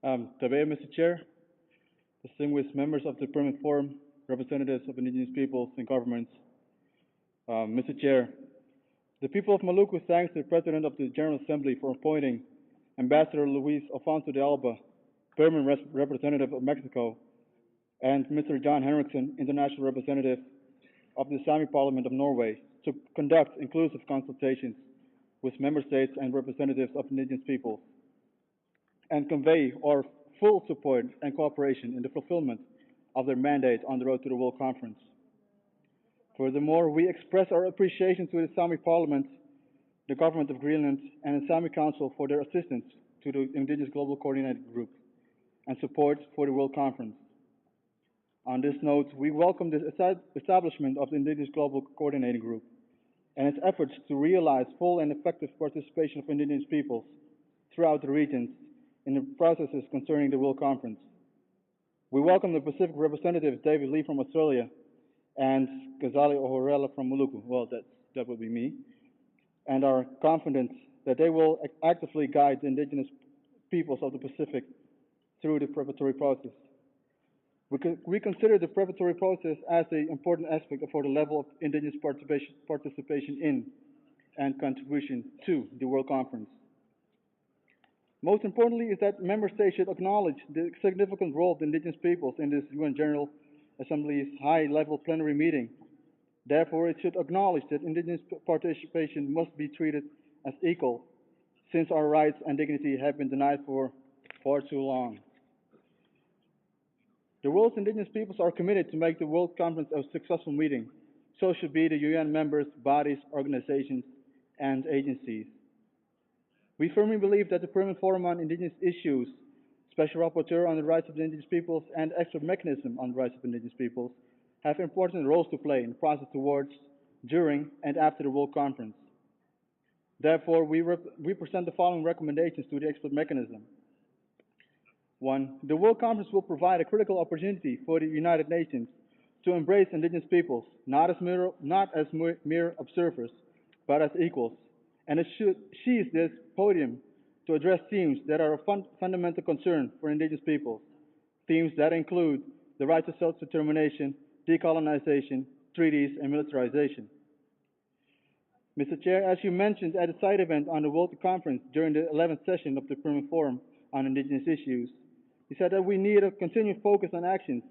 Today, Mr. Chair, distinguished members of the Permanent Forum, representatives of indigenous peoples and governments, Mr. Chair, the people of Maluku thanks the President of the General Assembly for appointing Ambassador Luis Alfonso de Alba, Permanent Representative of Mexico, and Mr. John Henriksen, International Representative of the Sami Parliament of Norway, to conduct inclusive consultations with member states and representatives of indigenous peoples, and convey our full support and cooperation in the fulfillment of their mandate on the road to the World Conference. Furthermore, we express our appreciation to the Sami Parliament, the Government of Greenland, and the Sami Council for their assistance to the Indigenous Global Coordinating Group and support for the World Conference. On this note, we welcome the establishment of the Indigenous Global Coordinating Group and its efforts to realize full and effective participation of indigenous peoples throughout the regions in the processes concerning the World Conference. We welcome the Pacific representatives David Lee from Australia and Ghazali Ohorela from Maluku. Well, that would be me. And are confident that they will actively guide the indigenous peoples of the Pacific through the preparatory process. We consider the preparatory process as an important aspect for the level of indigenous participation in and contribution to the World Conference. Most importantly is that member states should acknowledge the significant role of the indigenous peoples in this UN General Assembly's high-level plenary meeting. Therefore, it should acknowledge that indigenous participation must be treated as equal, since our rights and dignity have been denied for far too long. The world's indigenous peoples are committed to make the World Conference a successful meeting. So should be the UN members, bodies, organizations, and agencies. We firmly believe that the Permanent Forum on Indigenous Issues, Special Rapporteur on the Rights of the Indigenous Peoples, and Expert Mechanism on the Rights of Indigenous Peoples have important roles to play in the process towards, during, and after the World Conference. Therefore, we present the following recommendations to the Expert Mechanism. 1. The World Conference will provide a critical opportunity for the United Nations to embrace indigenous peoples, not as mere observers, but as equals, and it should seize this podium to address themes that are of fundamental concern for indigenous peoples, themes that include the right to self-determination, decolonization, treaties, and militarization. Mr. Chair, as you mentioned at a side event on the World Conference during the 11th session of the Permanent Forum on Indigenous Issues, you said that we need a continued focus on actions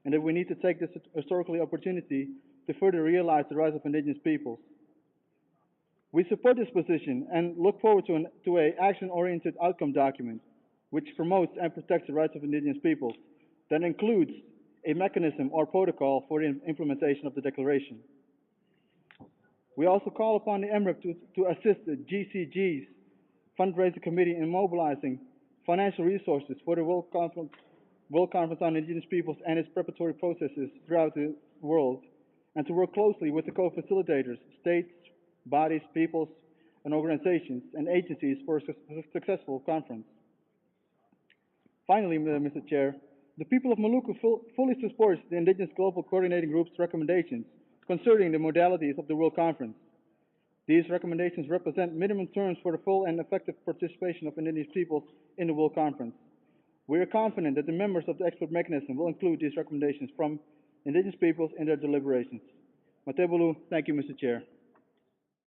and that we need to take this historical opportunity to further realize the rights of indigenous peoples. We support this position and look forward to an action-oriented outcome document which promotes and protects the rights of indigenous peoples that includes a mechanism or protocol for the implementation of the declaration. We also call upon the EMRIP to assist the GCG's fundraising committee in mobilizing financial resources for the World Conference on Indigenous Peoples and its preparatory processes throughout the world, and to work closely with the co-facilitators, states, bodies, peoples, and organizations and agencies for a successful conference. Finally, Mr. Chair, the people of Maluku fully support the Indigenous Global Coordinating Group's recommendations concerning the modalities of the World Conference. These recommendations represent minimum terms for the full and effective participation of indigenous peoples in the World Conference. We are confident that the members of the expert mechanism will include these recommendations from indigenous peoples in their deliberations. Matebulu, thank you, Mr. Chair.